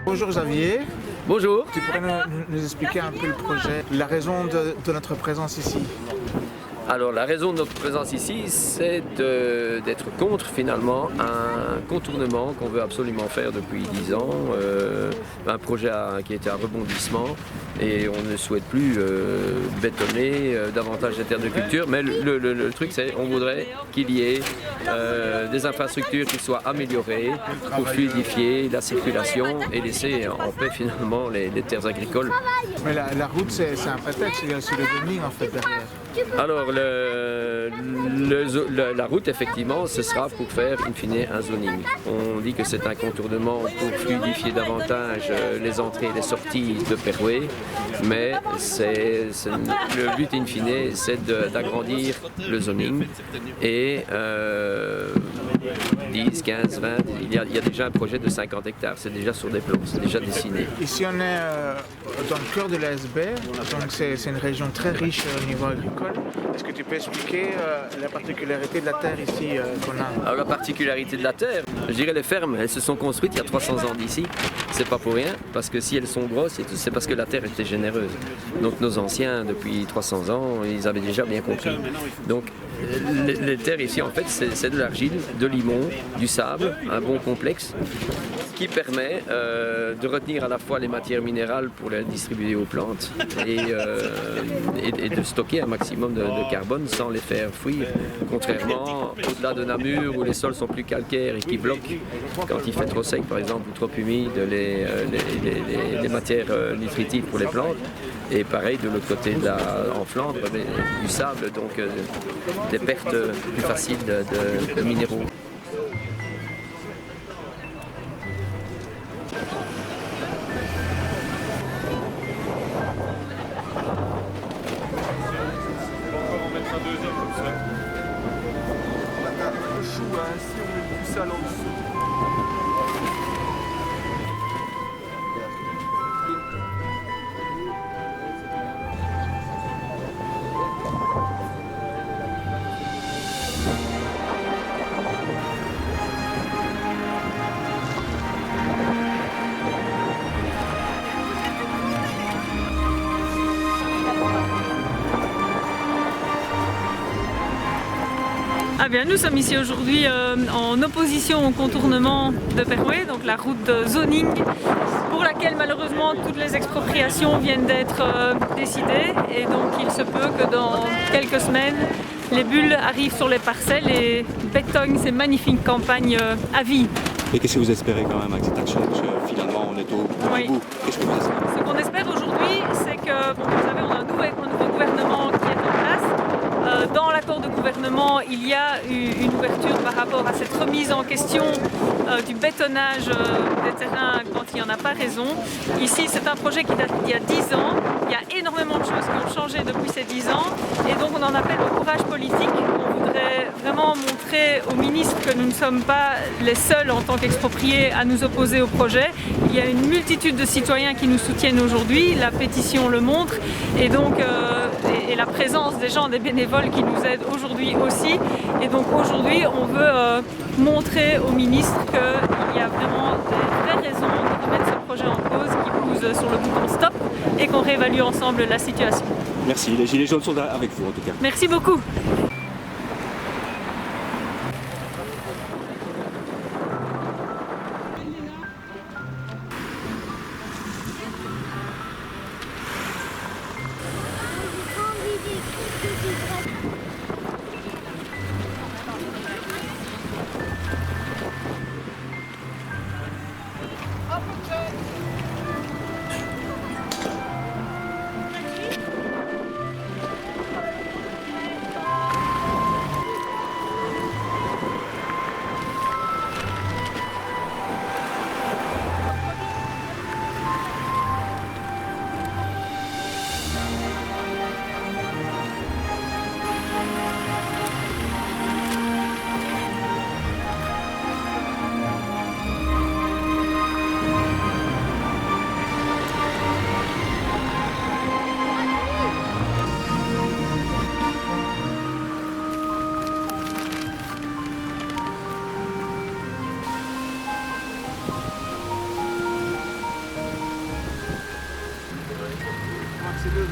Bonjour Xavier, Bonjour. tu pourrais nous expliquer un peu le projet, la raison de notre présence ici? Alors la raison de notre présence ici, c'est d'être contre finalement un contournement qu'on veut absolument faire depuis 10 ans, un projet qui a été un rebondissement et on ne souhaite plus bétonner davantage les terres de culture, mais le truc c'est on voudrait qu'il y ait des infrastructures qui soient améliorées pour fluidifier la circulation et laisser en paix finalement les terres agricoles. Mais la route c'est un prétexte, il y a aussi le zoning en fait derrière. Alors la route effectivement ce sera pour faire in fine un zoning. On dit que c'est un contournement pour fluidifier davantage les entrées et les sorties de Perouet, mais le but in fine c'est d'agrandir le zoning et 10, 15, 20, il y a déjà un projet de 50 hectares, c'est déjà sur des plans, c'est déjà dessiné. Ici on est dans le cœur de l'ASB, donc c'est une région très riche au niveau agricole. Est-ce que tu peux expliquer la particularité de la terre ici qu'on a? Alors la particularité de la terre, je dirais les fermes, elles se sont construites il y a 300 ans d'ici, c'est pas pour rien, parce que si elles sont grosses, c'est parce que la terre était généreuse. Donc nos anciens, depuis 300 ans, ils avaient déjà bien compris. Donc les terres ici en fait c'est de l'argile, de limon, du sable, un bon complexe qui permet de retenir à la fois les matières minérales pour les distribuer aux plantes et de stocker un maximum de carbone sans les faire fuir, contrairement au-delà de Namur où les sols sont plus calcaires et qui bloquent quand il fait trop sec par exemple ou trop humide les matières nutritives pour les plantes. Et pareil de l'autre côté en Flandre, du sable, donc des pertes plus faciles de minéraux. Si on met du sale en dessous. Ah bien, nous sommes ici aujourd'hui en opposition au contournement de Perouet, donc la route de zoning, pour laquelle malheureusement toutes les expropriations viennent d'être décidées et donc il se peut que dans quelques semaines les bulles arrivent sur les parcelles et bétonnent ces magnifiques campagnes à vie. Et qu'est-ce que vous espérez quand même avec cette action? Parce que finalement on est au bout. Qu'est-ce que vous espérez? Ce qu'on espère aujourd'hui, c'est que, vous savez, on a un nouveau gouvernement qui est en place. Dans l'accord de gouvernement, il y a eu une ouverture par rapport à cette remise en question du bétonnage des terrains quand il n'y en a pas raison. Ici, c'est un projet qui date d'il y a 10 ans. Il y a énormément de choses qui ont changé depuis ces 10 ans. Et donc, on en appelle au courage politique. On voudrait vraiment montrer au ministre que nous ne sommes pas les seuls en tant qu'expropriés à nous opposer au projet. Il y a une multitude de citoyens qui nous soutiennent aujourd'hui. La pétition le montre. Et donc, et la présence des gens, des bénévoles qui nous aident aujourd'hui aussi. Et donc aujourd'hui, on veut montrer au ministre qu'il y a vraiment des vraies raisons de remettre ce projet en cause, qu'il pousse sur le bouton stop et qu'on réévalue ensemble la situation. Merci, les Gilets jaunes sont avec vous en tout cas. Merci beaucoup.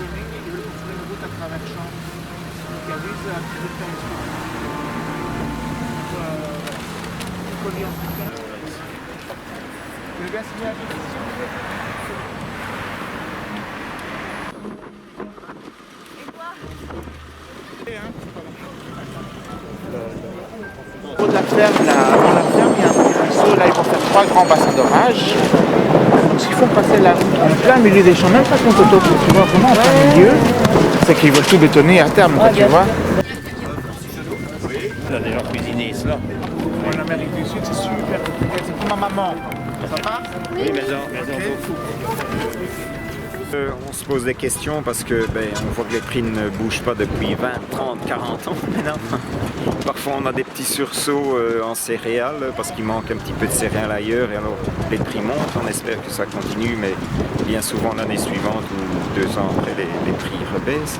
domingo e ele construiu uma route à travers champs que avisa a agricultura Je vais bien signer la pétition. Au niveau de la ferme, là, avant la ferme, il y a un petit ruisseau, là ils vont faire 3 grands bassins d'orage. Donc s'ils font passer la route en plein milieu des champs, même pas contre auto, tu vois, vraiment en plein milieu, c'est qu'ils veulent tout bétonner à terme, quoi, tu vois. On a déjà cuisiné cela. En Amérique du Sud, c'est super compliqué, c'est pour ma maman. Ça va? Oui, maison On se pose des questions parce que on voit que les prix ne bougent pas depuis 20, 30, 40 ans maintenant. Parfois on a des petits sursauts en céréales parce qu'il manque un petit peu de céréales ailleurs et alors les prix montent. On espère que ça continue mais bien souvent l'année suivante ou 2 ans après les prix rebaissent.